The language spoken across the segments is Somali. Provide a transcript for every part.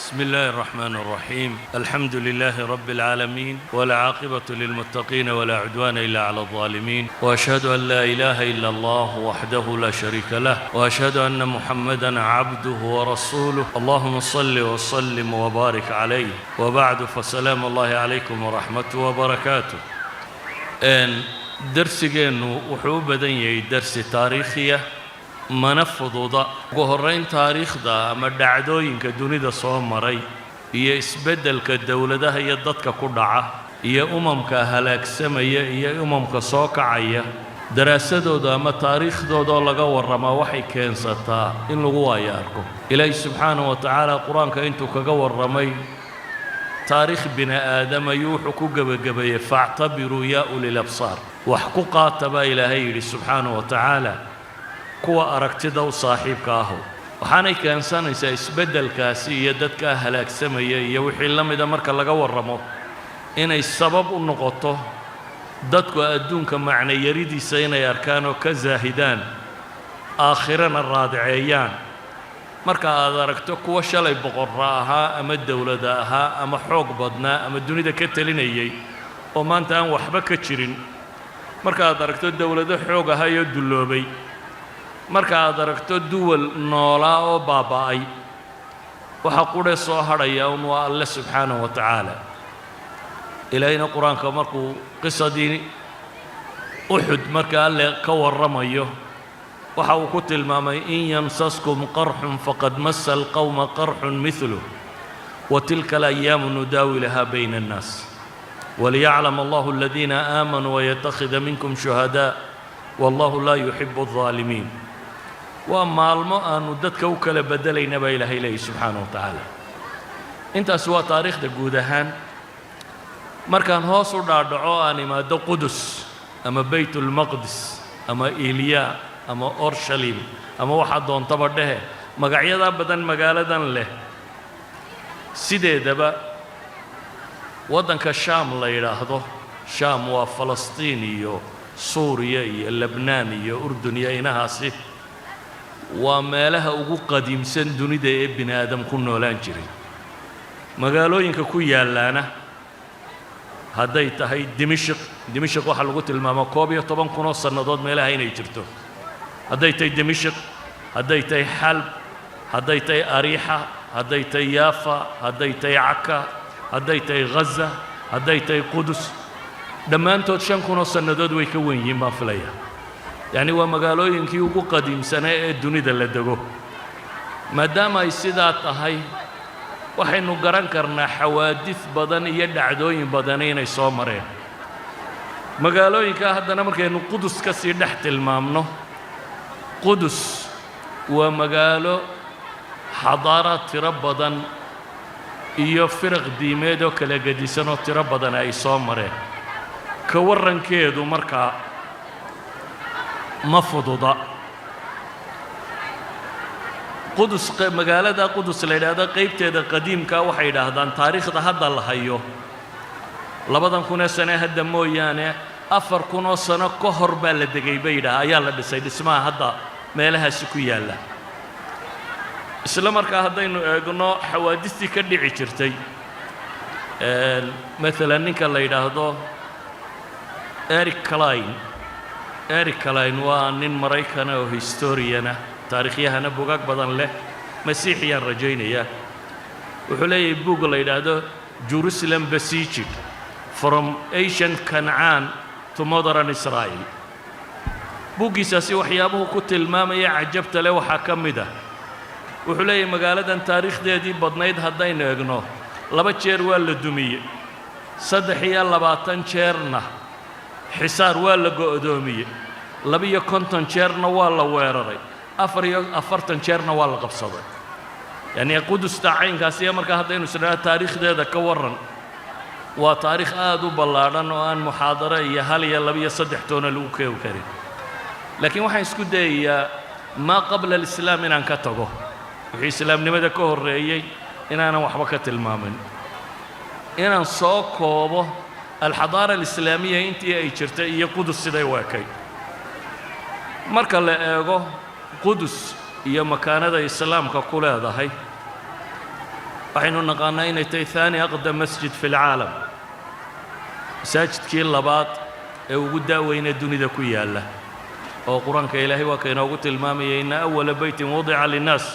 بسم الله الرحمن الرحيم. الحمد لله رب العالمين، والعاقبة للمتقين ولا عدوان إلا على الظالمين، وأشهد أن لا إله إلا الله وحده لا شريك له، وأشهد أن محمدًا عبده ورسوله. اللهم صل وسلم وبارك عليه. وبعد، فسلام الله عليكم ورحمته وبركاته. درسينو وحو بدن يهي درس تاريخية mana fududa. ugu horrayn taariikhda ama dhacdooyinka dunida soo maray iyo isbeddelka dawladaha iyo dadka ku dhaca iyo umamka halaagsamaya iyo umamka soo kacaya, daraasadooda ama taariikhdooda laga warrama waxay keensataa in lagu waayaarko. ilaahay subxaanahu wa tacaala qur-aanka intuu kaga warramay taariikh bini aadam ayuu wuxuu ku gebagabeeyey factabiruu yaa ulil absaar. wax ku qaata baa ilaahay yidhi subxaanahu wa tacaala kuwa aragtida u saaxiibka aho. waxaanay keensanaysaa isbeddelkaasi iyo dadka halaagsamaya iyo wixii la mida marka laga warramo inay sabab u noqoto dadku adduunka macnayaridiisa inay arkaan oo ka zaahidaan, aakhirana raadiceeyaan. marka aad aragto kuwa shalay boqorra ahaa ama dawlada ahaa ama xoog badnaa ama dunida ka talinayay oo maanta aan waxba ka jirin, marka aad aragto dawlado xoog ahaa iyo dulloobay, marka aad aragto duwal noolaa oo baaba'ay, waxa qudhe soo hadhaya un waa alle subxaanahu wa tacaala. ilaahayna qur-aanka markuu qisadii uxud marka alle ka warramayo waxa uu ku tilmaamay in yamsaskum qarxun faqad massa alqawma qarxun mithluh wa tilka alayaamu nudaawiluhaa bayna annaas waliyaclama allahu aladiina aamanuu wayattakhida minkum shuhadaa wallahu laa yuxibu aldaalimiin. waa maalmo aanu dadka u kala beddelayna baa ilaahay leeyahy subxaanahu wa tacaala. intaas waa taariikhda guud ahaan. markaan hoos u dhaadhaco aan imaado qudus ama baytulmaqdis ama iliya ama orshalim ama waxaa doontaba dhehe, magacyadaa badan magaaladan leh, sideedaba waddanka shaam la yidhaahdo, shaam waa falastiin iyo suuriya iyo lebnaan iyo urdun iyo inahaasi, waa meelaha ugu qadiimsan dunida ee bini aadam ku noolaan jiray. magaalooyinka ku yaallaana hadday tahay dimashq waxaa lagu tilmaamaa 11 kun oo sannadood meelaha inay jirto. hadday tahay dimashq, hadday tahay xalb, hadday tahay ariixa, hadday tahay yaafa, hadday tahay caka, hadday tahay ghaza, hadday tahay qudus, dhammaantood 5 kun oo sannadood way ka wen yihiin baan filaya. yacni waa magaalooyinkii ugu qadiimsanaa ee dunida la dego. maadaama ay sidaa tahay, waxaynu garan karnaa xawaadis badan iyo dhacdooyin badan inay soo mareen. magaalooyinka haddana markaynu qudus ka sii dhex tilmaamno, qudus waa magaalo xadaaraad tiro badan iyo firaq diimeed oo kala gedisan oo tiro badan ay soo mareen. ka warrankeedu markaa ma fududa. qudus, magaalada qudus la yidhaahdo qaybteeda qadiimka waxay yidhaahdaan taariikhda hadda la hayo 2000 sane hadda mooyaane 4000 sano ka hor baa la degay bay yidhaah ayaa la dhisay dhismaha hadda meelahaasi ku yaalla. isla markaa haddaynu eegno xawaadistii ka dhici jirtay, maalan ninka la yidhaahdo Eric Klein waa nin Maraykana oo historiana, taariikhyahana bugaag badan leh, masiixiyaan rajaynayaa. wuxuu leeyahay buug la yidhaahdo Jerusalem Besieged from Ancient Canaan to Modern Israel. buuggiisaasi waxyaabuhu ku tilmaamaya cajabta leh waxaa ka mid ah, wuxuu leeyahay magaaladan taariikhdeedii badnayd haddaynu eegno 2 jeer waa la dumiyey, 23 jeerna xisaar waa la go'doomiyey, 52 jeerna waa la weeraray, 44 jeerna waa la qabsaday. yacni qudusta caynkaasiya markaa haddaynu isnaa taariikhdeeda ka warran, waa taariikh aad u ballaadhan oo aan muxaadaro iyo 1 iyo 2 iyo 3 toona lagu keeni karin. laakiin waxaan isku dayayaa maa qabla alislaam inaan ka tago, wixii islaamnimada ka horreeyey inaanan waxba ka tilmaamin, inaan soo koobo alxadaara alislaamiya intii ay jirtay iyo qudus siday u ekay. marka la eego qudus iyo makaanada islaamka ku leedahay, waxaynu naqaanaa inay tahay ثاني أقدم مسجد في العالم masaajidkii labaad ee ugu daaweyna dunida ku yaalla oo quraanka ilaahay waa ka inoogu tilmaamayay inna awwala baytin wudica linnaas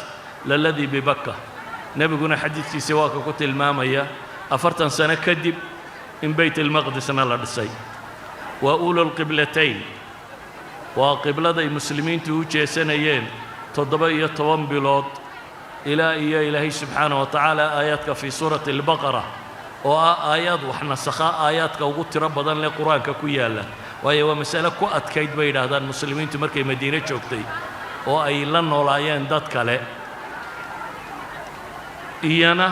lalladii bibakka nebiguna xadiidkiisa waa ka ku tilmaamaya 40 sano kadib in bayt almaqdisna la dhisay waa ulul qiblatayn waa qibladay muslimiintu u jeesanayeen 17 bilood ilaa iyo ilaahay subxaanahu wa tacaala aayaadka fii suurati albaqara oo ah aayaad wax nasakha aayaadka ugu tiro badan leh qur-aanka ku yaalla waayo waa mas'ale ku adkayd bay yidhaahdaan muslimiintu markay madiine joogtay oo ay la noolaayeen dad kale iyana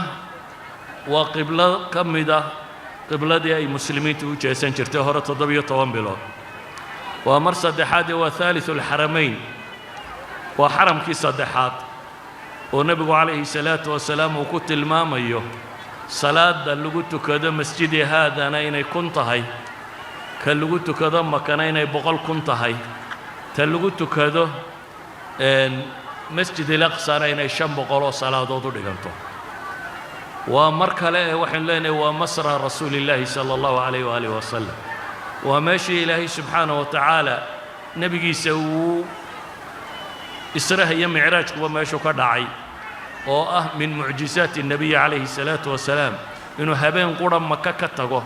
waa qiblo ka mid ah qibladii ay muslimiintu u jeesan jirtay hore 17 bilood waa mar saddexaad waa ثالث الحرمين waa xaramkii saddexaad oo nebigu calayhi salaatu wasalaam uu ku tilmaamayo salaada lagu tukado masjidi haadana inay kun tahay ka lagu tukado makana inay 100 kun tahay ta lagu tukado masjid al-aqsana inay 500 oo salaadood u dhiganto waa mar kale ee waxaan leenahay waa masra rasuulillaahi sala allahu calayh waalihi wasalam waa meeshii ilaahay subxaanahu wa tacaala nebigiisa uu israha iyo micraajkuba meeshuu ka dhacay oo ah min mucjizaati الnabiy calayhi الsalaatu wasalaam inuu habeen qura maka ka tago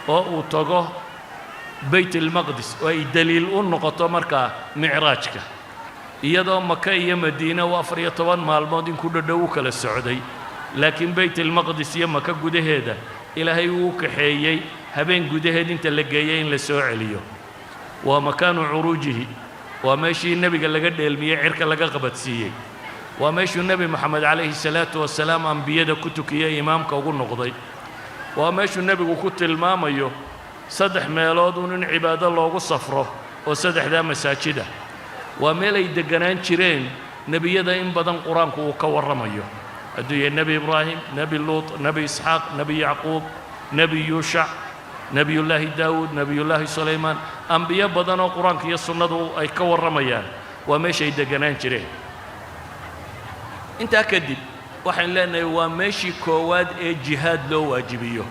oo uu tago bayt almaqdis oo ay daliil u noqoto markaa micraajka iyadoo maka iyo madiina uu 14 maalmood in ku dhadhow u kala socday laakiin bayt almaqdis iyo maka gudaheeda ilaahay uu kaxeeyey habeen gudaheed inta la geeyey in la soo celiyo waa makaanu curuujihi waa meeshii nebiga laga dheelmiyey cirka laga qabadsiiyey waa meeshuu nebi moxamed calayhi salaatu wasalaam ambiyada ku tukiyey imaamka ugu noqday waa meeshuu nebigu ku tilmaamayo 3 meelood in cibaado loogu safro oo 3daa masaajida waa meel ay deganaan jireen nebiyada in badan qur-aanku uu ka warramayo hadduu yahay nebi ibraahim nebi luut nebi isxaaq nebi yacquub nebi yuushac nebiyullaahi daawuud nebiyullaahi sulaymaan ambiyo badan oo qur-aanka iyo sunnadu ay ka warramayaan waa meeshay deganaan jireen intaa kadib waxaan leenahay waa meeshii koowaad ee jihaad loo waajibiyo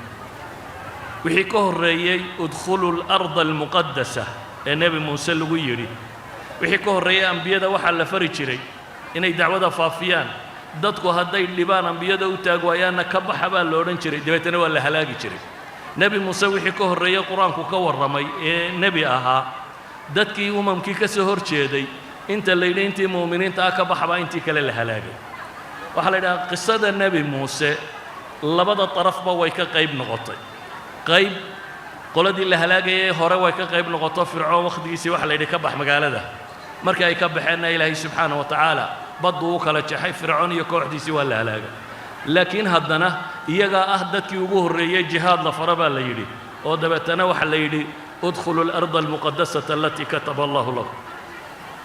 wixii ka horreeyey udkhulu اlarda almuqadasa ee nebi muuse lagu yidhi wixii ka horreeyey ambiyada waxaa la fari jiray inay dacwada faafiyaan dadku hadday dhibaan ambiyada u taag waayaanna ka baxa baa la odhan jiray dabeetana waa la halaagi jiray nebi muuse wixii ka horreeyey qur-aanku ka warramay ee nebi ahaa dadkii umamkii ka soo hor jeeday inta la yidhi intii mu'miniinta ah ka baxbaa intii kale la halaagay waxaa la yidhaha qisada nebi muuse labada darafba way ka qayb noqotay qayb qoladii la halaagayay hore way ka qayb noqoto fircoon wakhtigiisii waxa la yidhi ka bax magaalada markii ay ka baxeenna ilaahay subxaanahu wa tacaala baddu u kala jaxay fircoon iyo kooxdiisii waa la halaagay laakiin haddana iyagaa ah dadkii ugu horreeyey jihaad la fara baa la yidhi oo dabeetana waxa la yidhi udkhulu اlarda almuqadasata alatii kataba allahu lakum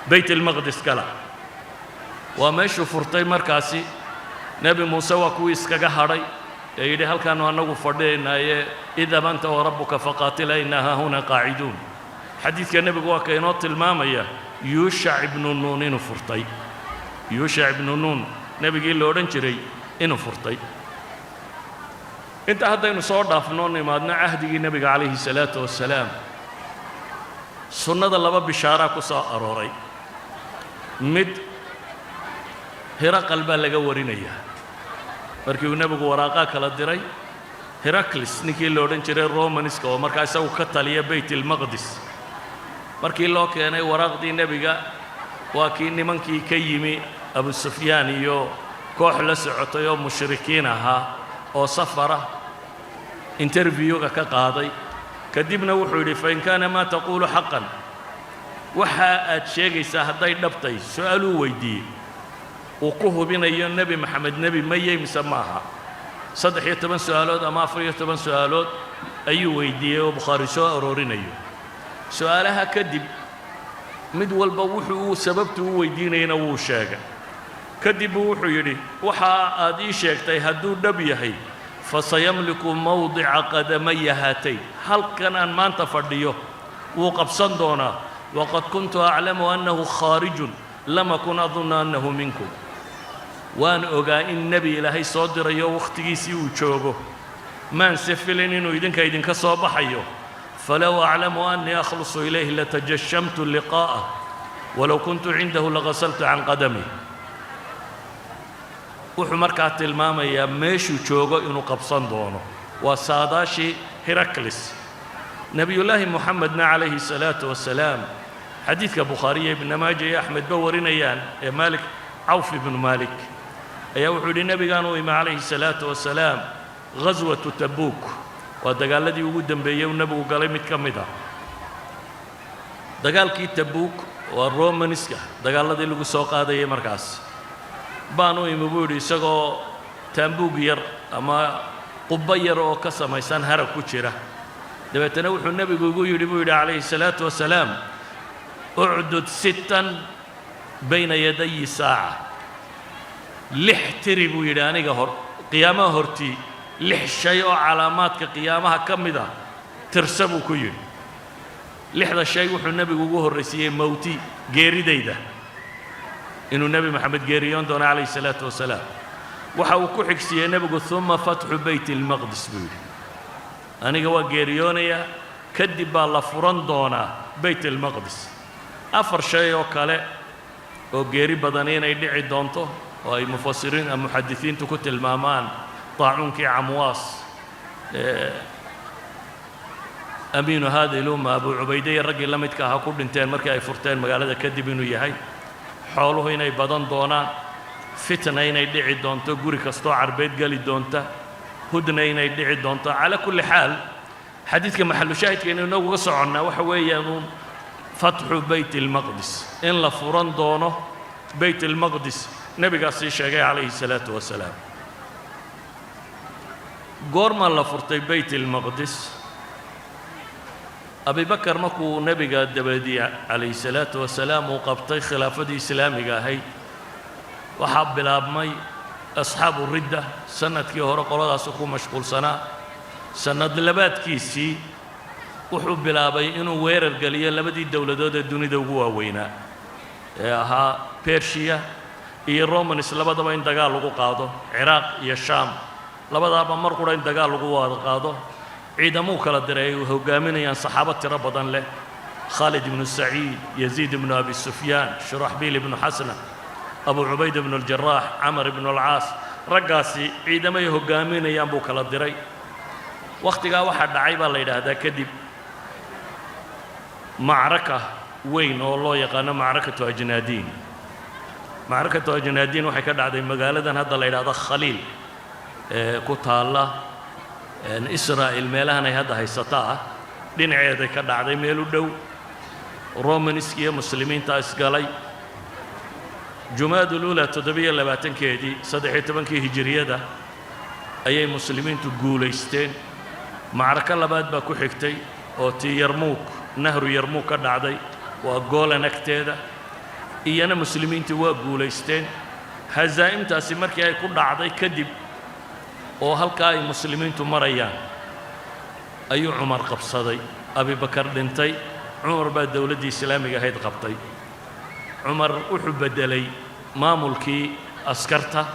bayt almaqdis kala waa meeshuu furtay markaasi nebi muuse waa kuwii iskaga hadhay ee yidhi halkaannu annagu fadhiyaynaaye idhab anta warabbuka faqaatila innaa haahuna qaaciduun xadiidka nebigu waa ka inoo tilmaamaya yuushac ibnu nuun inuu furtay yuushac ibnu nuun nebigii la odhan jiray inuu furtay inta haddaynu soo dhaafnoo nimaadno cahdigii nebiga calayhi salaatu wassalaam sunnada 2 bishaaraa ku soo arooray mid hiraqal baa laga warinayaa markii uu nebigu waraaqaa kala diray heraklis ninkii la odhan jiray romanska oo markaa isagu ka taliya bayt almaqdis markii loo keenay waraaqdii nebiga waa kii nimankii ka yimi abu sufyaan iyo koox la socotay oo mushrikiin ahaa oo safara interviewga ka qaaday kadibna wuxuu yidhi fain kaana maa taquulu xaqan waxa aad sheegaysaa hadday dhabtay su-aaluu weydiiyey uu ku hubinayo nebi maxamed nebi mayey mise maaha 13 su-aalood ama 14 su-aalood ayuu weydiiyey oo bukhaari soo aroorinayo su-aalaha kadib mid walba wuxuu sababtu u weydiinayna wuu sheegay kadib wuxuu yidhi waxa aad ii sheegtay hadduu dhab yahay fasayamliku mawdica qadamaya haatayn halkan aan maanta fadhiyo wuu qabsan doonaa waqad kuntu aclamu annahu khaarijun lam akun adunna annahu minkum وأن أوغا إن نبي إلهي صادر يو وقتي سيو جوغو ما نسفلين إنه إذن كصوب حيو فلو أعلم أني أخلص إليه لتجشمت اللقاء ولو كنت عنده لغسلت عن قدمي وحمركات الماما يا ميشو جوغو إنه قبصان دونه وساداشي هرقلس نبي الله محمد عليه الصلاة والسلام حديث بخاري بن ماجه أحمد بورين يا مالك عوف بن مالك يا وحود النبي قالوا عليه الصلاة والسلام غزوة تبوك ودقال الذي وجود بيه والنبي قال متكمدة دقال كي تبوك والرومانسكا دقال الذي لقوا سوق هذا يمركز بانو يمبودي سقو تبوك ير أما قبير أو كسم إنسان هرب كشرة دبتنا وحول النبي يقول عليه الصلاة والسلام أعدد 6 بين يدي ساعة لحتربوا يداني قهر قيامة هرتي لح شيء علامات كقيامها كمدا ترسبوا كيل لحظة الشيء وحول النبي يقول الرسيه موتي غيري ديدا إنه النبي محمد غيريون دون عليه الصلاة والسلام وحاو كحكسي النبي ثم فتح بيت المقدس بيقول أنا جوا غيريونيا كدب الله فرن دونا بيت المقدس أفر شيء وكاله وغيري بدنين يدعي دونته وأي مفسرين المحدثين تكت المامان طاعون كي عمواس أمين هذه الأمة أبو عبيدة الرجل لم يتكاه كل بنتين مركا أي فرتين مقالة كدب إنه يهي حوله هنا بدن دونا فتنة هنا يدعي دونته جوري كستو عربيت قال دونته هدنا هنا يدعي دونته على كل حال حديث كما محل شاهد كأنه نو قصعنا وحويا فتح بيت المقدس إن لفرن دونه بيت المقدس نبي قصي شيء عليه الصلاة والسلام قرما لفرتي بيت المقدس أبي بكر مكو نبي قاد دبدي عليه الصلاة والسلام وقبطي خلافة إسلامي هي وحب بلابمي أصحاب الردة سنة كي هو قرادة سكو مشغول سنة لبات كيسي وحب بلابي إنه وير القليل لبدي الدولة دود الدنيا دوغوا وينا ها بيرشيا الرومانس لبدا بين دغال لوgu qaado Iraq iyo Sham labadaaba mar qura in dagaal lagu wada qaado ciidamo kala diray oo hogaaminayaan saxaabad tiro badan leh Khalid ibn Sa'id Yazid ibn Abi Sufyan Shurahbil ibn Hasana Abu Ubayd ibn al-Jarrah Amr ibn al-As ragaasi ciidamo hogaaminayaan buu kala diray waqtiga waxa dhacay baa la yiraahdaa kadib معركة وين والله يقانا معركة أجنادين معركة أجنادين وحي كده عدي مقالة هذا اللي هذا خليل كتها الله إسرائيل ميلهنا هذا هيستطاع دين عيادة كده عدي ميلو دو رومانسكية مسلمين تاسقالي جماد الأولى تدبية لباتن كيدي صدحي تبنكي هجرية ده أي مسلمين تقوليستين معركة لبات باكو حكتي أو تي يرموك نهر يرموك كده عدي وقولا نكتيدا إيانا مسلمين توا قوليستين هزائم تاسي مركي أي كل عضي كدب وهالكاي مسلمين تمريان أي عمر قبصدي أبي بكر دنتي عمر بعد دولة إسلامية هيد قبطي عمر أحب دلي ما ملكي أسكرته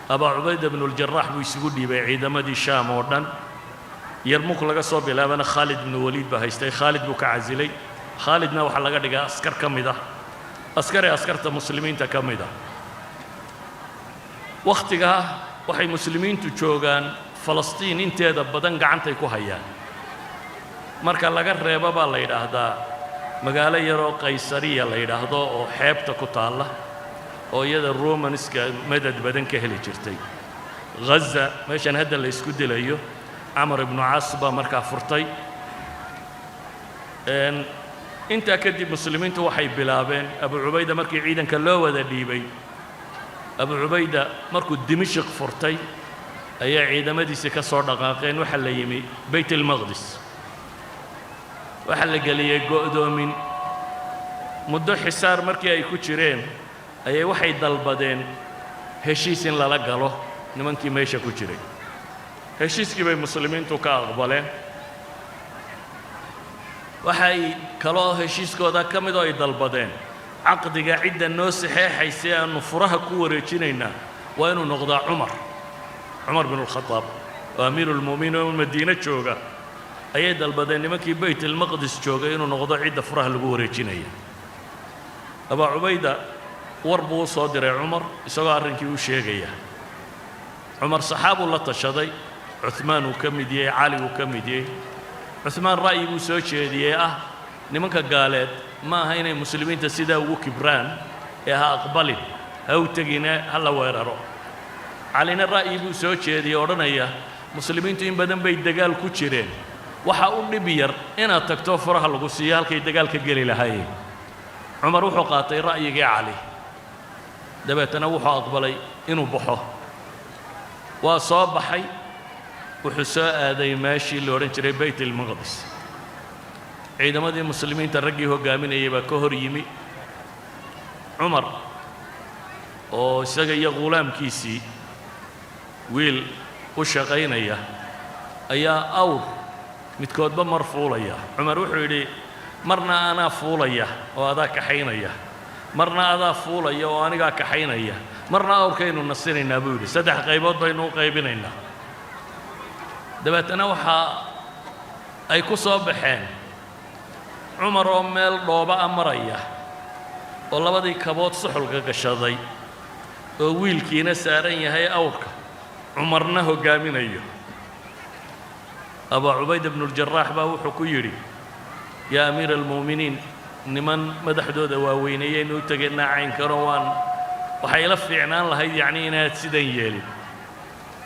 أبا عبيدة بن الجراح بيسقولي بعيد مدي الشام وردن يرموك لقى صوب أنا خالد بن وليد بهيستي خالد بك عزلي خالدنا وحلا لقى أسكر كميدا أسكرت مسلمين تكميدا وقتها وحي مسلمين تجوغان فلسطين انت هذا بدن قعنتي كوهيان marka laga reebo baa la yiraahdaa magaalo yar oo qaysariya la yiraahdo oo xeebta ku taala oo iyada Romanska madad badan ka heli jirtay Gaza meeshan hadda la isku dilayo Amr ibn Asba marka furtay inta kadib muslimiintu waxay bilaabeen Abu Ubayda markii ciidanka loo wada dhiibay Abu Ubayda markuu Dimashq furtay ayaa ciidamadiisa ka soo dhaqaaqeen waxa la yimi Bayt al-Maqdis waxa la galiyay go'doomin muddo xisaar markii ay ku jireen ayay waxay dalbadeen heshiis in lala galo nimankii meesha ku jiray heshiiskii bay muslimiintu ka aqbaleen waxay kaloo heshiiskooda ka mid oo ay dalbadeen caqdiga cidda noo saxeexaysay aanu furaha ku wareejinayna وإنه نقضى عمر بن الخطاب وأمير المؤمنين والمدينة جوغا أيد البدن مكي بيت المقدس جوغا إنه نقضى عدة فراه البوري جنية أبا عبيدة وربو صادر عمر يسوى أرنكي وشيغية عمر صحابه الله تشضي عثمان وكمديه علي وكمديه عثمان رأيه وسوشيديه نمك قالت ما هينا المسلمين تسيدا وكبران يا أقبلين أو تجينا هلا ويرارو علينا الرأي وسوشيديه ورنايا مسلمين تين بدن بيت دجال كوتشرين وحاول نبير أنا تكتوفرها القصية كي دجال كجلي لهاي عمر وحقاتي رأيي علي دبت أنا وحاقبلي إنه بحه وصابحي وحساء هذا ماشي اللي ورنشري بيت المقدس عندما دي المسلمين ترقي هو قامين يبقى كهر يمي عمر oo isaga iyo qulaamkiisii wiil u shaqaynaya ayaa awr midkoodba mar fuulaya cumar wuxuu yidhi marna anaa fuulaya oo adaa kaxaynaya marna adaa fuulaya oo anigaa kaxaynaya marna awrkaynu nasinaynaa buu yidhi saddex qaybood baynu u qaybinaynaa dabeetana waxa ay ku soo baxeen cumar oo meel dhooba maraya oo labadii kabood suxulka gashaday oo wiilkiina saaran yahay awrka cumarna hogaaminayo أبا عبيدة بن الجراح باوحو كيري يا أمير المؤمنين نمن مدحدود واوينيين وتقلنا عين كروان وحيلفي عنان الله يعني إنها تسدين يالي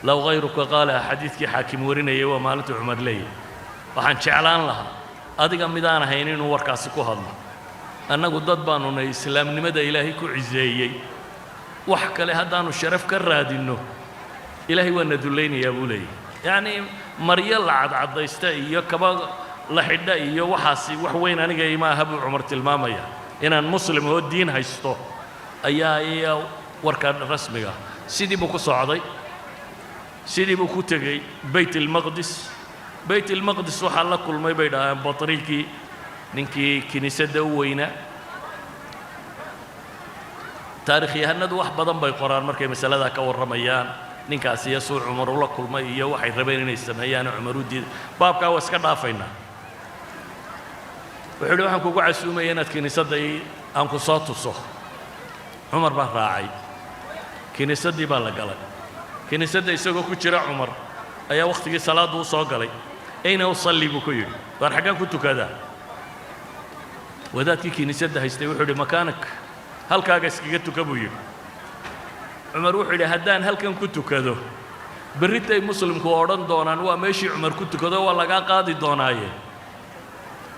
لو غيرك قال حديثك حاكم ورنا يوا مالت عمر لي وحن شعلان لها أدق ميدان هينين وركاسكو هذا أنا قد بانونا إسلام نمدى إلهي كعزيي وحكى له هدانو الشرف كراد إنه إلهي وندليني يا بولي يعني مريال عاد يستأي كبا لحدا إياه وحاسي وحوين أنا جاي ما هبو عمر تلمامية إن المسلم هو الدين هيستو أيا وركان رسمي سيدي بوكو صعدي سيدي بوكو تجي بيت المقدس وحلا كل ما يبيدا بطريقي ننكي كنيسة دوينا تاريخي هند واحد بدن بيقران مركي مسألة ذاك والرميان ninkaasi yasuuc cumar ula kulmay iyo waxay rabeen inay sameeyaan cumar u diid baabka waa iska dhaafayna wuxuu waxaan kugu casuumay inaad kiniisadda aan ku soo tuso cumar baa raacay kiniisaddii baa la galay kiniisadda isagoo ku jira cumar ayaa waqtigii salaada u soo galay ayna usalli buu ku yidhi waar xaggaan ku tukadaa wadaadkii kiniisadda haystay wuxuu yidhi makaanak halkaaga iskaga tuka buu yidhi عمر وحده هدان هل كان كنت كذا بريتي مسلم كوردن دونان وماشي عمر كنت كذا ولا قاضي دونايه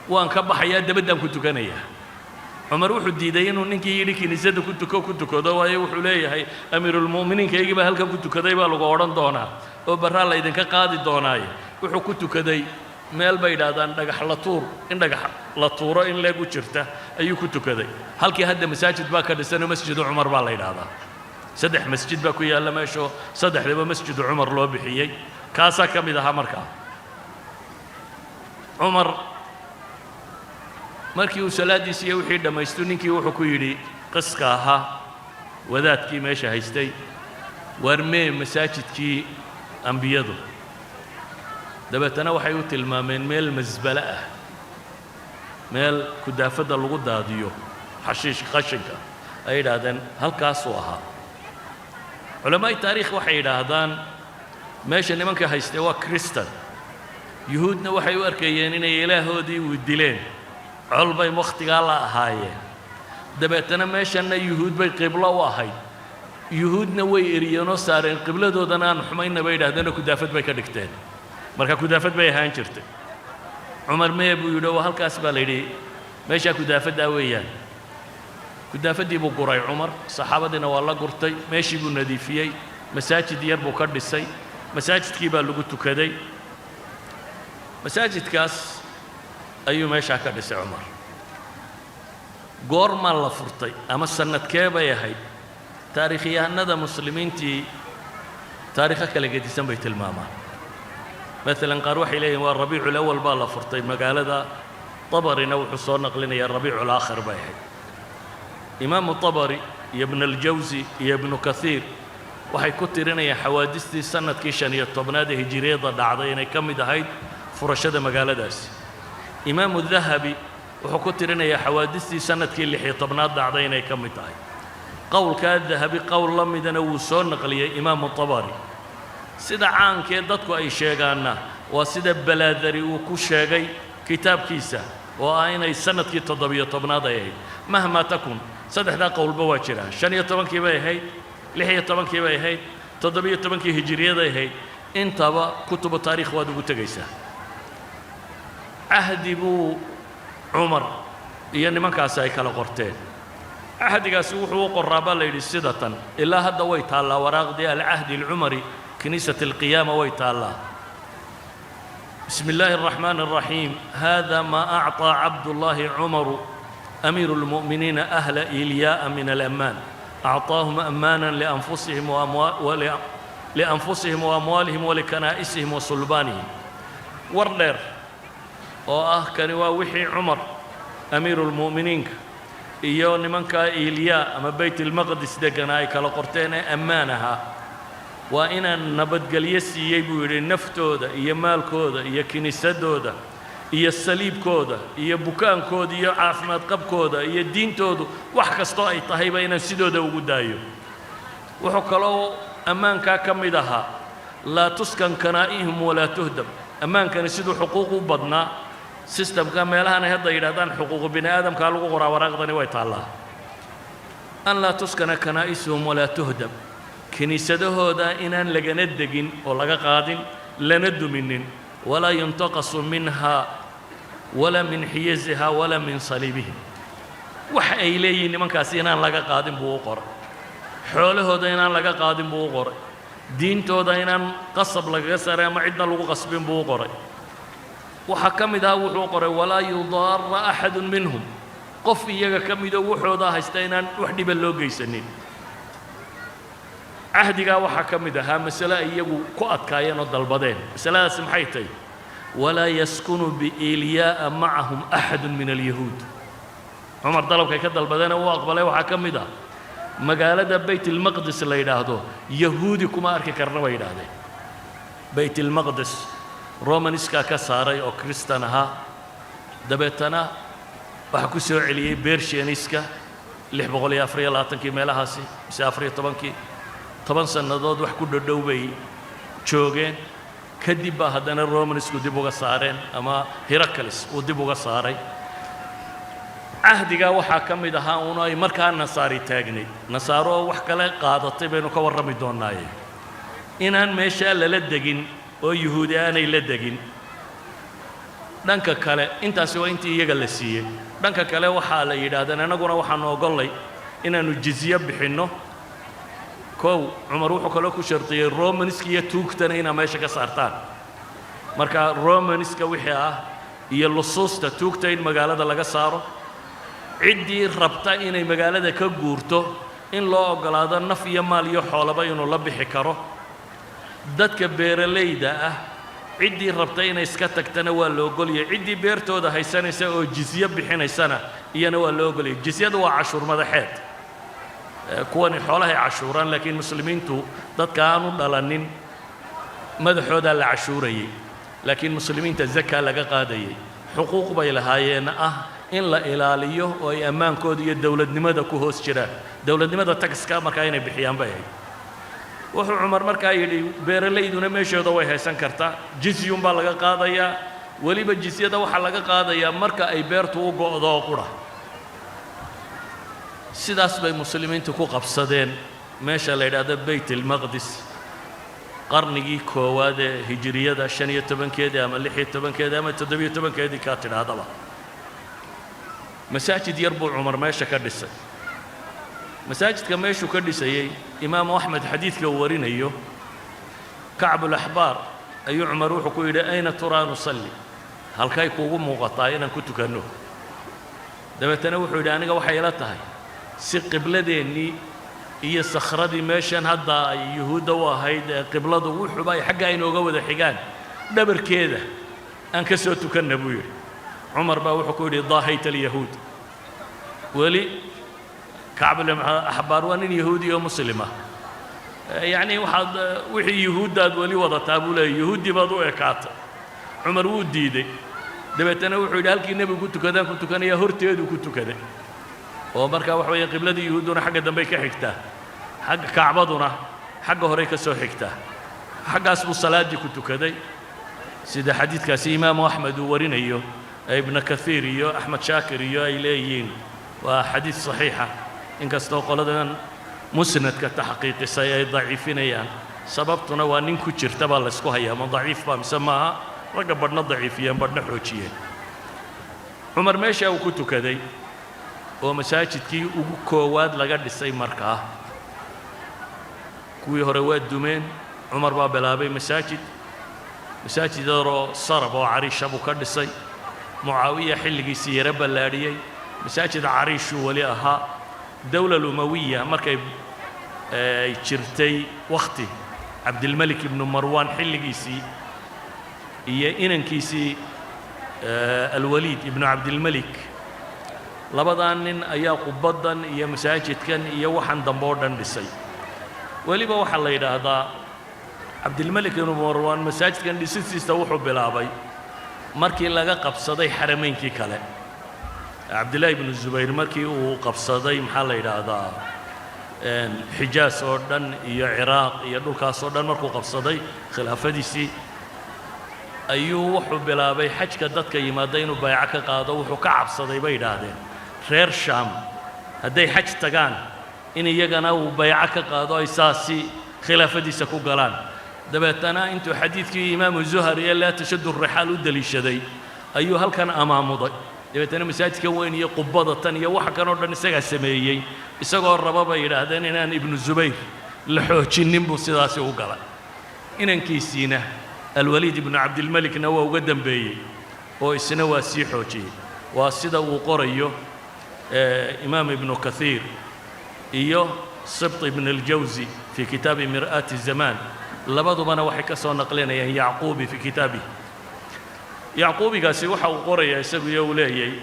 وان كبحيا دبدان كنت كنيه عمر وحده ديدين ونكي يدي كنيسه كنت كذا واي وحليه هي امير المؤمنين كيجي هل كان كنت كذا با لو قودن دونا او برا لا idin ka qaadi doonaaye wuxuu ku tukaday meel bay dhaadaan dhagax la tuur in dhagax la tuuro in leegu jirta ayuu ku tukaday halkii hadda masaajid baa ka dhisan masjid Umar baa la yiraahdaa saddex masjid baa ku yaala meesho saddexdaba masjid Umar loo bixiyay kaasa kamid aha markaa Umar markii uu salaadiisa iyo wixii dhameystay ninkii wuxuu ku yiri qiska aha wadaadkii meesha haystay warmee masaajidkii ambiyadu dabeetana waxay u tilmaameen meel masbala ah meel kudaafada lagu daadiyo xashiish qashinka ay yiraahdeen halkaas uu ahaa علماء التاريخ waxay yiraahdaan meesha nimanka haystay waa Kristan yuhuudna waxay u arkayeen inay ilaahoodii u dileen colbay waqtiga la ahaayeen dabeetana meeshana yuhuud bay qiblo u ahayd yuhuudna way eriyeenoo saareen qibladoodana aan xumayna bay yiraahdeen ku daafad bay ka dhigteen marka ku daafad bay ahaan jirtay Umar meebu yidho halkaas baa leeyahay meesha ku daafada weeyaan كدافدي بو قراي عمر صحابتنا والله قرتي ماشي بو نظيفيي مساجد ير بو كدسي مساجد كي با لوgu tukaday مساجد كاس ايو ماشا كدسي عمر غور ما لا فرتي اما سنه كيبا يحي تاريخيانada مسلمينتي تاريخ kala gedisan bay tilmaamaan مثلا قار waxay leeyeen waa rabiic الاول baa la furtay magaalada طبرنا wuxuu soo naqlinaya rabiic الاخر bay ahayd إمام الطبري يا ابن الجوزي يا ابن كثير waxay ku tirinayaan xawaadistii sanadkii 15aad ee hijriyada dhacday inay ka mid ahayd furashada magaaladaasi imaamu dahabi wuxuu ku tirinayaa xawaadistii sanadkii 16aad dhacday inay ka mid tahay qowlka dahabi qowl la midana wuu soo naqliyay imaamu tabari sida caankee dadku ay sheegaanna waa sida balaadari uu ku sheegay kitaabkiisa oo ah inay sanadkii 17aad ay ahayd mahma takun saddexdaa qowlba waa jira 15kii bay ahayd 16kii bay ahayd 17kii hijriyada ahayd intaba kutubu taariikh waad ugu tegaysaa cahdi buu cumar iyo nimankaasi ay kala qorteen cahdigaasi wuxuu u qoraabaa la yidhi sidatan ilaa hadda way taallaa waraaqdii alcahdi alcumari كنيسة القيامة ويتالله بسم الله الرحمن الرحيم هذا ما أعطى عبد الله عمر أمير المؤمنين أهل إيلياء من الأمان أعطاهم أمانا لأنفسهم وأموالهم ولكنائسهم وصلبانهم ورلير كان وحي عمر أمير المؤمنين إيوني منك إيلياء أما بيت المقدس دقناي كالقرتين أمانها وإن نبدقليه siiyey buu yidhi naftooda iyo maalkooda iyo kiniisadooda iyo saliibkooda iyo bukaankooda iyo caafimaad qabkooda iyo diintoodu wax kastoo ay tahayba inaan sidooda ugu daayo wuxuu kaloo ammaankaa ka mid ahaa laa tuskan kanaa'ihim walaa tuhdam ammaankani siduu xuquuq u badnaa sistamka meelahan ay hadda yidhahdaan xuquuqu bini aadamkaa lagu qoraa waraaqdani way taallaa an laa tuskana kanaa'isuhum walaa tuhdam kiniisadahooda inaan lagana degin oo laga qaadin lana duminin walaa yuntaqasu minha wala min xiyaziha wala min saliibihim wax ay leeyihiin nimankaasi inaan laga qaadin buu u qoray xoolahooda inaan laga qaadin buu u qoray diintooda inaan qasab lagaga saaray ama cidna lagu qasbin buu u qoray waxaa ka mid ah wuxuu qoray walaa yudaara axadun minhum qof iyaga ka midoo wuxooda haysta inaan wax dhiba loo geysanin عهدها وحا كمدها مسألة يجو كأتكاين الضلبدين مسألة سمحيتي ولا يسكن بإيلياء معهم أحد من اليهود عمر ضرب كي كذا البدن وأقبله وحا كمدها مقالة بيت المقدس اللي يدهده يهودي كما أركي كرنوا يدهده بيت المقدس رومانسكا كساري أو كريستانها دبتنا وحكو سوعلي بيرشيانيسكا اللي بقول يا أفريا لا تنكي ملهاسي بس أفريا طبعاً 10 sannadood wax ku dhadhowbay joogeen kadib baa haddana romanisku dib uga saareen ama Heracles uu dib uga saaray cahdiga waxaa ka mid ahaa uu ay markaa nasaari taagnay nasaaro wax kale qaadatay baynu ka warrami doonaaye inaan meesha la degin oo yahuudi aanay la degin dhanka kale intaasi waa intii iyaga la siiyey dhanka kale waxaa la yidhaahdeen anaguna waxaan ogollay inaanu jizya bixinno كو عمر وحو كلو كشرطي رومانسكي يتوكتنا هنا ماشي كسارتان مركا رومانسكا وحيا هي اللصوص توكتين مقالة لغا سارو عدي ربطا إني مقالة كغورتو إن لو قلادا نفي ماليو حولبا ينو لبي حكارو دادك بيرليدا عدي ربطا إني اسكتكتنا والو قولي عدي بيرتو دا هايساني ساو جزية بحين هايسانا إيانا والو قولي جزية دوا 10 مدحات kuwani xoolahay cashuuraan laakiin muslimiintu dadka aanu dhalanin madaxooda la cashuurayay laakiin muslimiinta zakaa laga qaadayay xuquuq bay lahaayeen ah in la ilaaliyo oo ay ammaankooda iyo dawladnimada ku hoos jiraan dawladnimada taxka markaa inay bixiyaan bay ahayd wuxuu cumar markaa yidhi beeralayduna meeshooda way haysan kartaa jizyun baa laga qaadayaa weliba jizyada waxaa laga qaadayaa marka ay beertu u go'do oo qura sidaas bay muslimiintu ku qabsadeen meesha la yidhaahdo bayt almaqdis qarnigii koowaad ee hijriyada 15keedii ama 16keedii ama 17keedii ka tidhaahdaba masaajid yar buu cumar meesha ka dhisay masaajidka meeshuu ka dhisayay imaamu axmed xadiidka uu warinayo kacb alaxbaar ayuu cumar wuxuu ku yidhi ayna turaa nusalli halkay kuugu muuqataa inaan ku tukanno dabeetana wuxuu yidhi aniga waxay ila tahay si qibladeennii iyo sakhradii meeshan hadda ay yuhuudda u ahayd ee qibladu wuxuuba ay xagga inooga wada xigaan dhabarkeeda aan ka soo tukanna buu yidhi cumar baa wuxuu ku yidhi daahayta alyahuud weli kacb alaxbaar waa nin yahuudi oo muslima يعني واحد وحي يهود داد ولي وضع تابوله يهودي بدو إكات عمر وديدي دبتنا وحي هالكي النبي كنت كان يا هرتيد وكنت كذا ومركا وحوي قبلة يهودنا حق دمبيك حكته حق كعبدنا حق هريك سو حكته حق اسم الصلاة دي كنت كذا سيد حديث كاسي إمام أحمد ورينيو ابن كثير يو أحمد شاكر يو إليين وحديث صحيحة إن كستوقع لدن مسند كتحقيق سيئة ضعيفين أيام سببتنا وانين كتير تبع لسكوها يا من ضعيف بمسماها رقبنا ضعيفيا بدنا حوشيا عمر ماشي أو كنت كذا ومساجد كي وكواد لقد السي مركاه كوي هرواد دومين عمر باب لابي مساجد دارو صرب وعريش أبو كردسي معاوية حلقي سيرة بلاريي مساجد عريش وليها دولة الأموية مركب شرتي وقتي عبد الملك بن مروان حلقي سي هي إنن كيسي الوليد ابن عبد الملك لبضان أيا قبضا هي مساجد كان هي وحن دمبوردن لسي وليبا وحن ليدا هذا عبد الملك بن مروان مساجد كان لسيسي استوحوا بلابي مركي لغا قبصدي حرمين كي كلا عبد الله بن الزبير مركي وقبصدي محل ليدا هذا حجاز أردن يا عراق يا دولكاس أردن مركو قبصدي خلافتيسي أيو وحو بلابي حج كدتك يمادين وبيعك قادو وحو كعب صدي بيدادين رير شام هدي حج تقان إني يقنا وبيعك قادو إساسي خلافتيسي كو قلان دبتنا انتو حديثك إمام الزهري لا تشد الرحال ودليشدي أيو هل كان أمام ضي دبتنا مساجدك وين هي قبضة يا وحا كانوا دن إساقا السميي إساقا الربابا يرادين إنان ابن الزبير لحوشي النمبو سيداسي وقلان إنان كيسينه الوليد بن عبد الملك نوى وقدم بي وإسنوى سيحوشي واسدا وقريو إمام ابن كثير إيو سبط ابن الجوزي في كتاب مرآة الزمان لبضو بنا وحي كسو نقلنا يا يعقوبي في كتابه يعقوبي قاسي وحا وقرية يساقو يوليه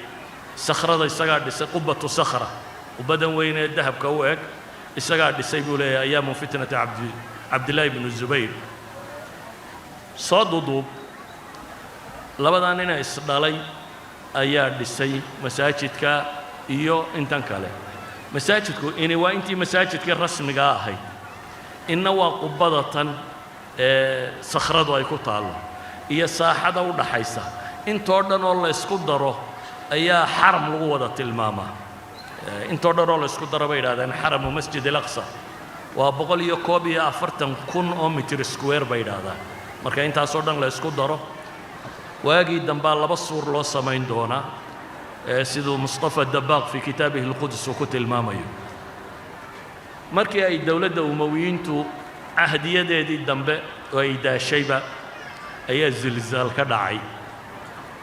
صخرة يساقع دي قبة صخرة وبدن وين الذهب كوهك يساقع دي سيقولي أيام فتنة عبد الله بن الزبير صادوب لبداننا إسرائيل أيار دسي مساجدك إيو إنتان كله مساجدك إني وإنتي مساجدك الرسم جاهي إنه وقبضة صخرة ويكوت الله هي ساحة ولا حيسة إن توردن الله إسكودره أيا حرم لغوة الماما إن توردن الله إسكودره بيدا حرم مسجد الأقصى وبقول يكوبي أفرتن كون متر سكوير بيدا marka intaasoo dhan la isku daro waagii dambaa laba suur loo samayn doonaa sidoo Mustafa Dabbaq fi kitaabihi al-Quds ku tilmaamayo markii ay dawladda Umayyiintu ahdiyadeedii dambe oo ay daashayba ayaa zilzaal ka dhacay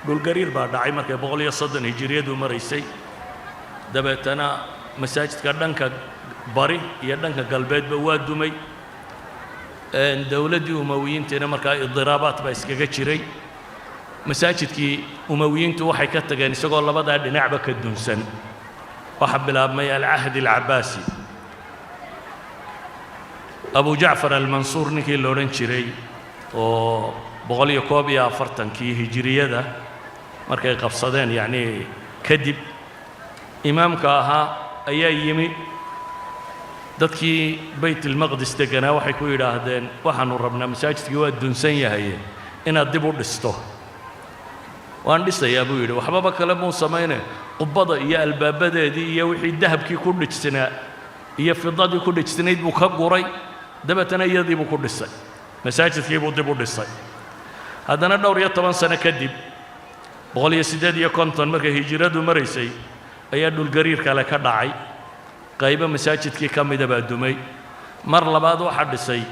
dhul gariir baa dhacay markay 130 hijriyadu maraysay dabeetana masaajidka dhanka bari iyo dhanka galbeedba waa dumay دولتي أمويين تنا مركا اضطرابات بس كجري مساجد كي أمويين تو حي كتجاني سقول الله بدأ نعبة كدنسن وحب الأبمي العهد العباسي أبو جعفر المنصور نكي لورين شري وبغل يكوبيا فرتن كي هجرية ده مركا قبصدين يعني كذب إمام كاها أيامي dadkii bayt al-maqdis deganaa waxay ku yiraahdeen waxaanu rabnaa masaajidkii waa dunsan yahay inaad dib u dhisto waan dhisayaa buu yiri waxba kale muu sameeyay qubada iyo albaabadeedii iyo wixii dahabkii ku dhijsanaa iyo fidadii ku dhijsanayd buu ka guray dabatana iyadii buu ku dhisay masaajidkii buu dib u dhisay haddana dhowr iyo 10 sano kadib 158 markay hijradu maraysay ayaa dhul gariir kale ka dhacay قايبة مساجد كي كم يدبا دمي مر لبعض واحد دسي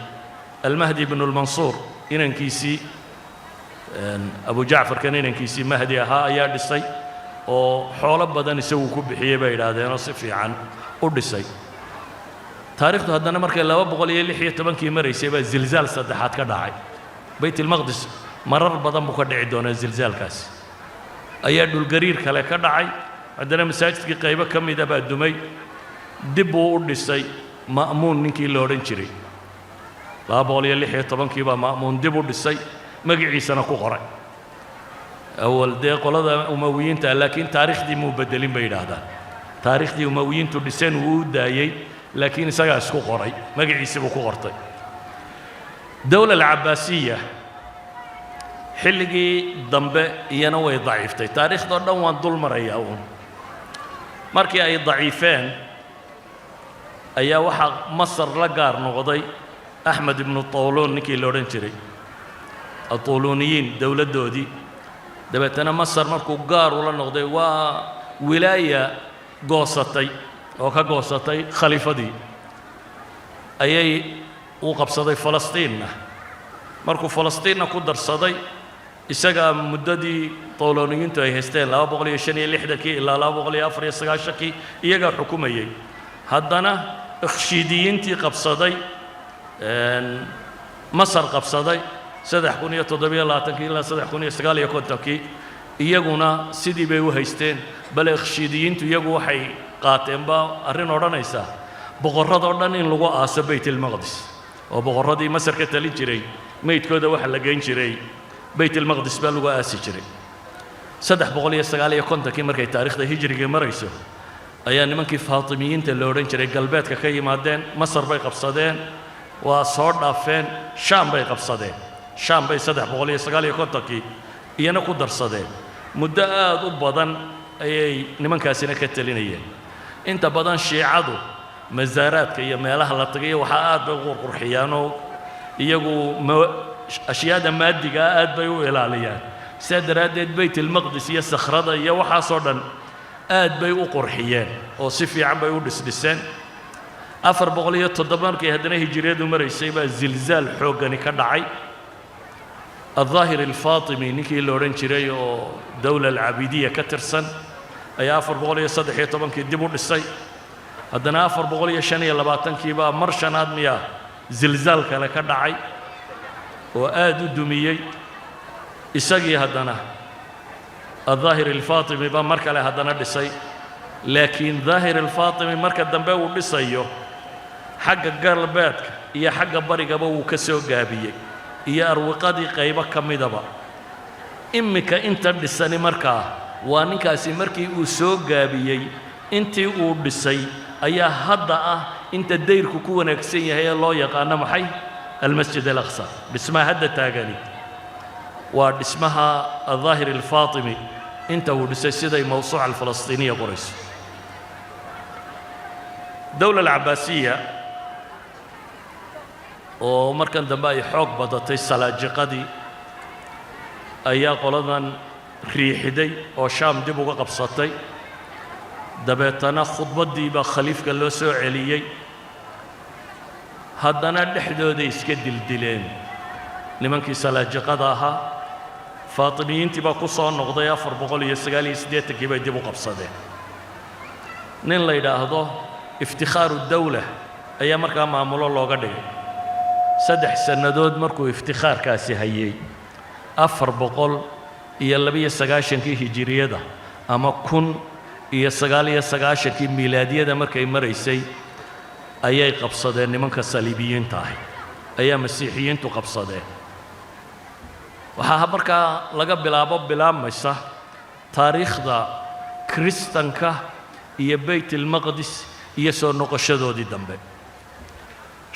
المهدي بن المنصور إن كيسي أبو جعفر كان إن كيسي مهدي ها يا دسي وحول بدن يسوي كوب حيبة إلى هذا نصف عن ودسي تاريخ هذا نمر كلا بقول يلي حية تبان كي مر يسيب زلزال صدحات كداعي بيت المقدس مرر بدن بكرة دون الزلزال كاس أياد الجرير كلا كداعي عندنا مساجد كي قايبة كم يدبا دمي dib uu u dhisay ma'muun ninkii la oran jiray lababoqoliyo lix iyo tobankii baa ma'muun dib u dhisay magaciisana ku qoray awal dee qolada umawiyiinta laakiin taariikhdii muu bedelin bay yidhaahdaan taariikhdii umawiyiintu dhiseen wuu u daayey laakiin isagaa isku qoray magaciisii buu ku qortay dawla alcabaasiya xilligii dambe iyana way daciiftay taariikhdoo dhan waan dul marayaa uun markii ay daciifeen ayaa waxaa masar la gaar noqday axmed ibnu طawluun ninkii la odhan jiray aطuluuniyiin dowladdoodii dabeetana masar markuu gaar ula noqday waa wilaaya goosatay oo ka goosatay khaliifadii ayay u qabsaday falastiinna markuu falastiinna ku darsaday isagaa muddadii طawluuniyiintu ay haysteen 256kii ilaa 249kii iyagaa xukumayay haddana ikhshiidiyiintii qabsaday masar qabsaday 3,720 ilaa 3,950kii iyaguna sidii bay u haysteen bale ikhshiidiyiintu iyagu waxay qaateenba arrin odhanaysaa boqorradoo dhan in lagu aaso baytilmaqdis oo boqorradii masar ka talin jiray meydkooda waxa la geyn jiray baytilmaqdis baa lagu aasi jiray 3,950kii markay taariikhda hijriga marayso ayaa nimankii faatimiyiinta la odhan jiray galbeedka ka yimaadeen masar bay qabsadeen waa soo dhaafeen shaam bay qabsadeen shaam bay 3,950kii iyana ku darsadeen muddo aad u badan ayay nimankaasina ka talinayeen inta badan shiicadu masaaraadka iyo meelaha la tagayo waxaa aad bay ugu qurxiyaan oo iyagu ashyaada maadiga aad bay u ilaaliyaan sidaa daraaddeed baytilmaqdis iyo sakhrada iyo waxaasoo dhan aad bay u qurxiyeen oo si fiican bay u dhisdhiseen 407 markay haddana hijriyadu maraysay baa zilzaal xooggani ka dhacay الظاهر الفاطمي نكي لورن جيري او دولة العبيدية كترسن اي 413 كي ديبو دساي هدنا 425 كي با مرشناد ميا زلزال كلا كدعي وآد دميي اسقي هدنا الظاهر الفاطمي با مركله هدنا دساي لكن ظاهر الفاطمي مركه دنبه و دسايو حق قلباتك يا حق بريغبا و كسو غابيي iyo arwaqadii qaybo ka midaba imika inta dhisani markaa waa ninkaasi markii uu soo gaabiyey intii uu dhisay ayaa hadda ah inta dayrku ku wanaagsan yahay ee loo yaqaano maxay almasjid al-aqsa dhismaha hadda taagani waa dhismaha al-Zahir al-Fatimi inta uu dhisay siday mawsuuca al-Falastiniya qorayso dawla al-Abbasiyya oo markan dambe ay xoog badatay salaajiqadii ayaa qoladan riixiday oo shaam dib uga qabsatay dabeetana khudbaddii baa khaliifka loo soo celiyey haddana dhexdooday iska dildileen nimankii salaajiqada ahaa faatimiyiintii baa ku soo noqday 489kii bay dib u qabsadeen nin la yidhaahdo iftikhaaru dawla ayaa markaa maamulo looga dhigay 3 sannadood markuu iftikhaarkaasi hayay 492 hijriyada ama 1,990 miilaadiyada markay maraysay ayay qabsadeen nimanka saliibiyiinta ah ayaa masiixiyiintu qabsadeen waxaa markaa laga bilaabmaysa taariikhda kristanka iyo baytilmaqdis iyo soo noqoshadoodii dambe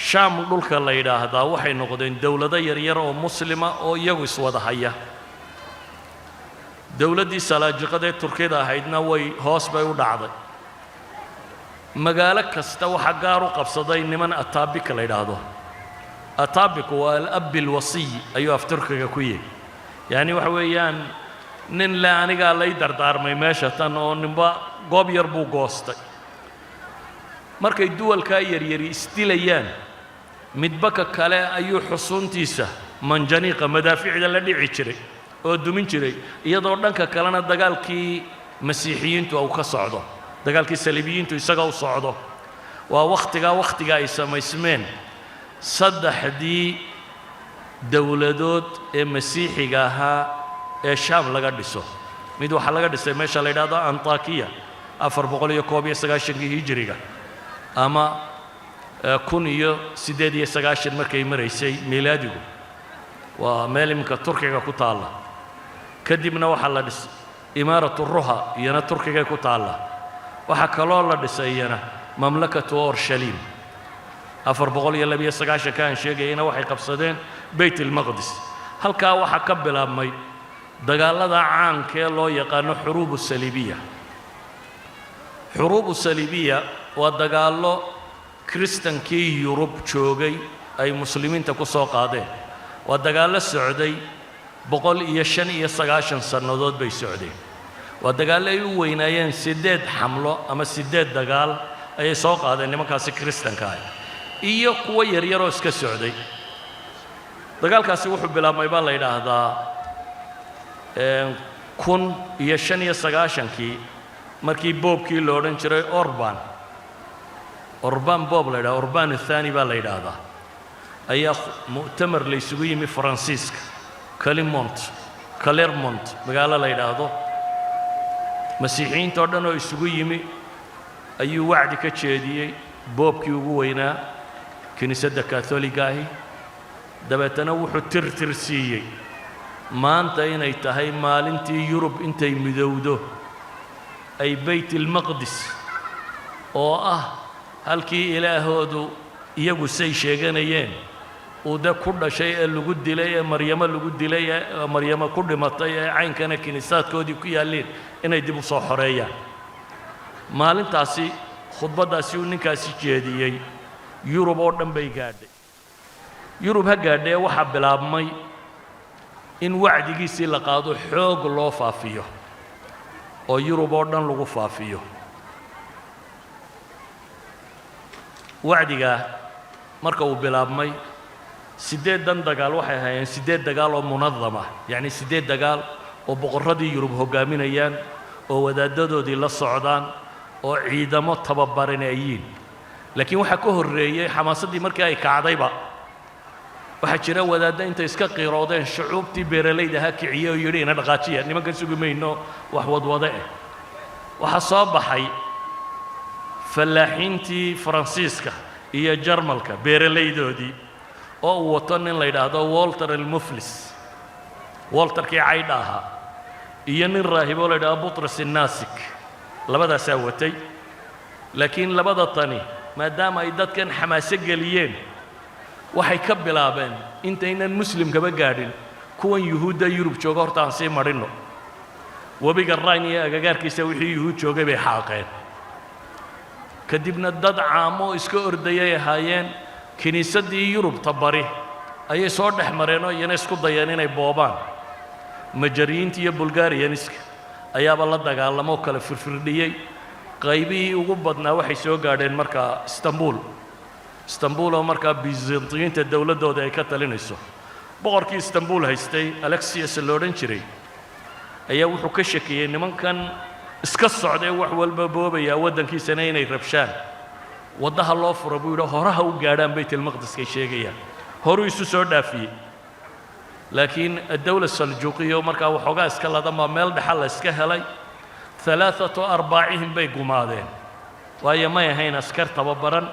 shaam dhulka la yidhaahdaa waxay noqdeen dowlado yaryar oo muslima oo iyagu iswada haya dowladdii salaajiqadee turkida ahaydna way hoos bay u dhacday magaalo kasta waxaa gaar u qabsaday niman ataabika la yidhaahdo ataabiku waa al-abi alwasiy ayuu af turkiga ku yihi yacni waxa weeyaan nin le anigaa lay dardaarmay meesha tan oo ninba goob yar buu goostay markay duwalkaa yaryari isdilayaan midbaka kale ayuu xusuuntiisa manjaniiqa madaaficda la dhici jiray oo dumin jiray iyadoo dhanka kalena dagaalkii masiixiyiintu uu ka socdo dagaalkii saliibiyiintu isaga u socdo waa wakhtiga ay samaysmeen saddexdii dowladood ee masiixiga ahaa ee shaam laga dhiso mid waxaa laga dhisay meesha la yidhaahdo antakiya 491 hijriga ama kun iyo 8 markay maraysay miilaadigu waa meel iminka turkiga ku taalla kadibna waxaa la dhisay imaaratu ruha iyana turkiga ku taalla waxaa kaloo la dhisay iyana mamlakatu Orshalim 429 kaan sheegayna waxay qabsadeen Bayt al-Maqdis halkaa waxaa ka bilaabmay dagaalada caanka ee loo yaqaano xuruubu saliibiya xuruubu saliibiya waa dagaallo kristankii Yurub joogay ay muslimiinta ku soo qaadeen waa dagaallo socday 195 sannadood bay socdeen waa dagaallo ay u weynaayeen 8 xamlo ama 8 dagaal ayay soo qaadeen nimankaasi kristanka ah iyo kuwa yaryar oo iska socday dagaalkaasi wuxuu bilaabmay baa la yiraahdaa 195 markii boobkii loo odhan jiray Orban boob la yiraahdo Orban الثاني baa la yiraahdaa ayaa mu'tamar la isugu yimi Faransiiska Clermont magaalo la yiraahdo masiixiinta oo dhan oo isugu yimi ayuu wacdi ka jeediyey boobkii ugu weynaa kiniisadda kaatooliga ahi dabeetana wuxuu tirtirsiiyey maanta inay tahay maalintii Yurub intay midowdo ay Bayt al-Maqdis oo ah halkii ilaahoodu iyagu say sheeganayeen uu da ku dhashay ee lagu dilay ee Maryama lagu dilay ee Maryama ku dhimatay ee caynkana kiniisadkoodii ku yaaleen inay dib u soo xoreeyaan maalintaasi khudbadaasi uu ninkaasi jeediyey Yurub oo dhan bay gaadhay Yurub ha gaadhay waxa bilaabmay in wacdigiisii la qaado xoog loo faafiyo oo Yurub oo dhan lagu faafiyo wacdiga marka uu bilaabmay 8 dagaal waxay hayeen 8 dagaal oo munadama yani 8 dagaal oo boqorradii Yurub hogaaminayaan oo wadaadadoodii la socdaan oo ciidamo tababaranayeen laakiin waxa ka horeeyay xamaasadii markii ay kacdayba waxa jira wadaadda inta iska qiiroodeen shucuubtii beeralayda ha kiciyo yiri ina dhaqaajiya nimanka sugumayno wax wadwada waxa soo baxay falaaxiintii Faransiiska iyo Jarmalka beeralaydoodii oo uu wato nin la yiraahdo Walter al-Muflis Walterkii cayd ahaa iyo nin raahibo la yiraahdo Butros an-Nasik labadaas watay laakiin labada tani maadaama ay dadkan xamaasad galiyeen waxay ka bilaabeen intaynan muslimkaba gaadhin kuwan yuhuudda Yurub jooga horta aan sii marino wabiga Rhine iyo agagaarkiisa wixii yuhuud joogay bay xaaqeen kadibna dad caamo iska ordayay ahaayeen kiniisadii Yurub tabari ayay soo dhaxmareen oo iyana isku dayeen inay boobaan majariinta iyo Bulgaarianiska ayaaba la dagaalamo kala firfirdhiyay qaybihii ugu badnaa waxay soo gaadheen marka Istanbul oo marka Byzantiinta dawladooda ay ka talinayso boqorkii Istanbul haystay Alexius la odhan jiray ayaa wuxuu ka shakiyay nimankan iska socday wax walba boobaya wadankiisana inay rabshaan wadaha loo furo buu yiraahdo horaha u gaadhaan Bayt al-Maqdis ka sheegayaan horu isu soo dhaafiyay laakiin dawladda Saljuuqiyo marka waxoogaa iska ladama meel dhaxal iska helay 3 bay gumaadeen waayo ma yahayn askar tababaran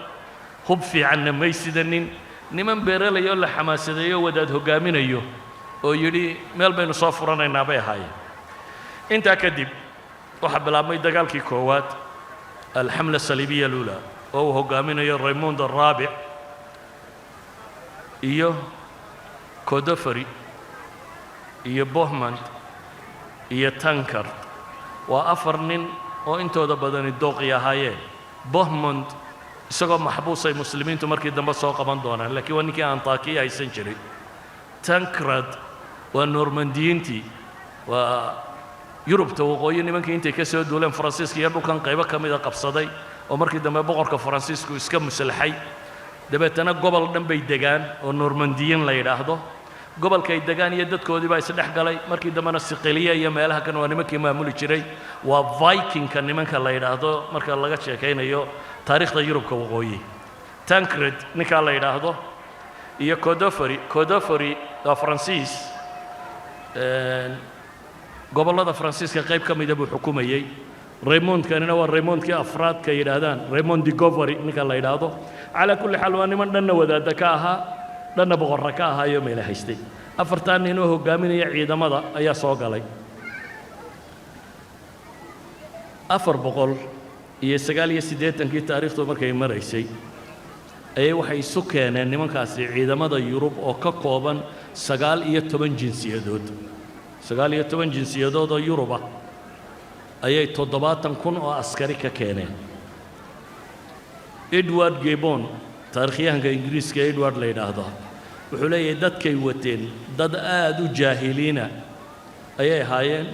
hub fiicanna may sidanin niman beeralayo la xamaasadeeyo wadaad hogaaminayo oo yiri meel baynu soo furanaynaa bay ahaayeen inta kadib waxa bilaabmay dagaalkii koowaad الحملة الصليبية الأولى oo hogaaminayo Raymond الرابع iyo Kodofari iyo Bohemond iyo Tankard waa 4 nin oo intooda badani dooqi ahaayeen Bohemond isagoo maxbuus ay muslimiintu markii dambe soo qaban doonaan laakiin waa ninkii Antakiya aysan jirin Tankard waa Normandiyiintii waa Yurubta waqooyi nimankii intay ka soo duuleen Faransiiska iyo dhulkan qaybo ka mid ah qabsaday oo markii dambe boqorka Faransiisku iska muslaxay dabeetana gobol dhan bay degaan oo Normandiyiin la yiraahdo gobolka ay degaan iyo dadkoodii baa isdhex galay markii dambena Siqiliya iyo meelaha kan waa nimankii maamuli jiray waa Vikingka nimanka la yiraahdo marka laga sheekaynayo taariikhda Yurubka waqooyi Tancred ninka la yiraahdo iyo Kodofari waa Faransiis gobolada Faransiiska qayb ka mid ah buu xukumayay ريموند كان هو ريموند كأفراد كيرادان ريموند ديكوفري نكال لا يرادو على كل حال وأنا من دنا وذا دكاها دنا بغركاها يوم إلى هيستي أفرتان إنه هو قامين يعيد مضى أي صوق علي أفر بقول يسقال يسديت أنك تاريخ تمر كي مر شيء أي وحي سكان إن من كاسي عيد مضى يوروب أو كقوبان سقال يتبن جنسية دود سقال يتبن جنسية دود يوروبا أي تضباط كن أو عسكري ككينه إدوارد جيبون تاريخيا كإنجليز كإدوارد لينا هذا وحلي دد كيوتين دد آدو جاهلين أي هاين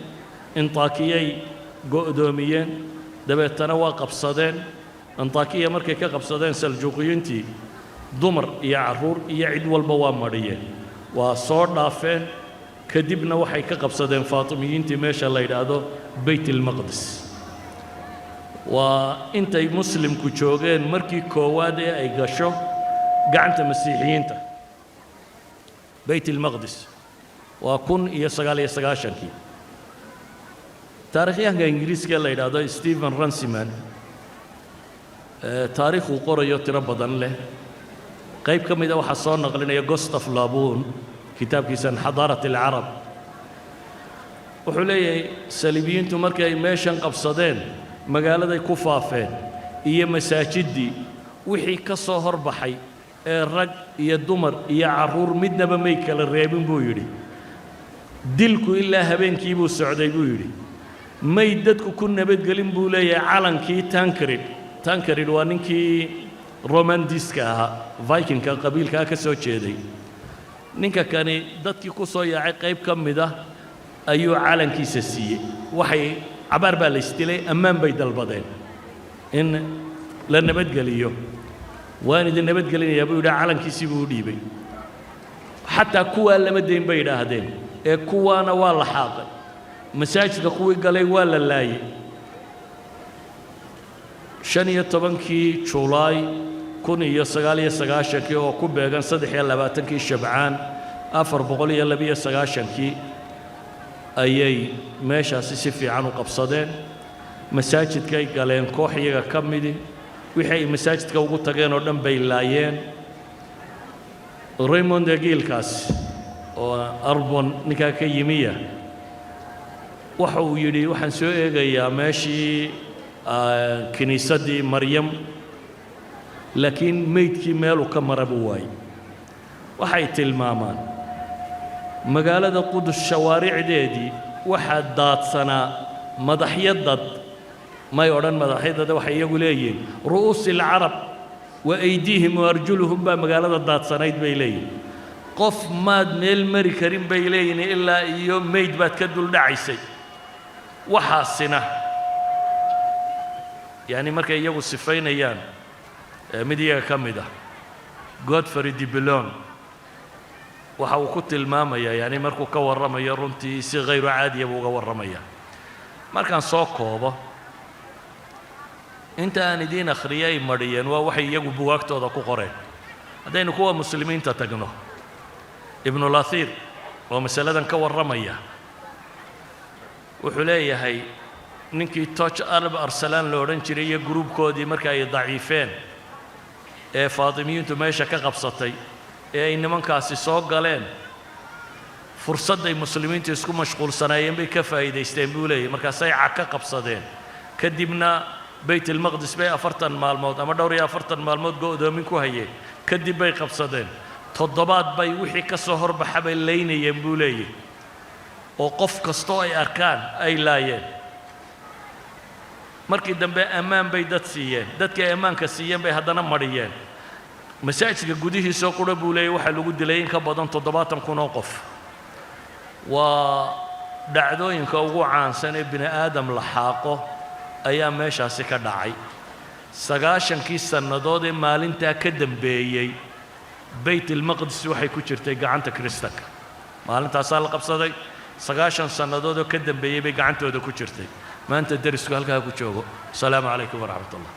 انطاكيي قدوميين دبت تنوى قبصدين انطاكية مركي كقبصدين سلجوقينتي ضمر يعرور يعد والبوامرية وصور دافين كدبنا وحي كقبصدين فاطميين ماشى الله يرادو بيت المقدس وانت مسلم كجوجين مركي كوادي اي قشو قعنت مسيحيين بيت المقدس وكن يسقاشنكي تاريخيا انجليز كلا يرادو ستيفن رانسيمان تاريخ وقريو تربضن له قيب كم إذا وحصلنا قلنا جوستاف لابون كتاب كيسان حضارة العرب وحلي سلبيين تمركي ماشان قبصدين مقالة كفافين إيه مساجدي وحي كصهر بحي الرق يدمر يعرور مدنا بميكل الريبين بويري دلكو إلا هبين كيبو السعودي بويري ميدتكو كنا بتقلين بولاي علن كي تانكريد وانكي رومان ديسكا فايكنج قبيل كسو تشيدي نينكا كاني دادكي كسو ياعي قيب كميدا أيو علن كي سسيي وحي عبار بالاستيلي أمام بيد البضين إن لأن بتقليو واني دي نبت قلين يا بيودا علن كي سيبو ديبي حتى كوا لما دين بيدا هدين كوانا والله حاقل مساجد قوي قالي ولا لاي شنية طبنكي جولاي كوني يسقالي سقاشكي أو كوبيغان صدح يلا باتنكي شبعان أفر بقولي يلا بيا سقاشكي أيي ماشى سيسفي عنو قبصدين مساجد كي قالين كوحية كمدي وحي مساجد كوجو تجين ودم بيلايين ريموند جيل كاس أربون نكاكي يمية وحو يدي وحن سوء يا ماشي كنيسة مريم لكن ميتكي مالو كمربواي وحي تلمامان مقالة قدس الشوارع ديدي واحد دات سنة مضحية ضد ما يورن مضحية ضد وحي يقولين رؤوس العرب وأيديهم وأرجلهم بمقالة دات سنة بيلين قف ماد ميل مري كريم بيلين إلا يوم ميت بات كدول دعيسي وحاسنة يعني مركا يجوا السفين أيام مديا كمدة غودفري دي بلون وحاو كنت المامية يعني مركو كور رمية رنتي سي غير عادي يبغى ور رمية مركان صوكوبة انت أنا دين أخرياي مريان ووحي يجوا بوقت هذا كقرين هذين كوا مسلمين تتجنو ابن الاثير ومسألة كور رمية وحلية هي نينكي توش أرب أرسلان لورنشرية جروب كودي مركا ضعيفين فاطميين تماشى كقبصتي إنما كاسي سوق قالين فرصة المسلمين تسكو مشغول صنايم بكفاية يستنبولي مركا سايعة كقبصتين كدبنا بيت المقدس بي أفرتن مال الموت أما دوري أفرتن مال الموت قودو منكو هي كدب بي قبصتين تضبات بي وحي كسهر بحبي اللين ينبولي وقف كستوي أركان أي لاين markii dambe ammaan bay dad siiyeen dadka ammaanka siiyeen bay haddana mariyeen masaajidka gudihiisa qura buu leeyahay waxa lagu dilay in ka badan 70 kun oo qof waa dhacdooyinka ugu caansan ee bini aadam la xaaqo ayaa meeshaasi ka dhacay 90kii sanadood ee maalinta ka dambeeyay bayt al-maqdis waxay ku jirtay gacanta kristanka maalintaas la qabsaday 90 sanadood oo ka dambeeyay bay gacantooda ku jirtay ما أنت درس قال كها كتشوفه السلام عليكم ورحمة الله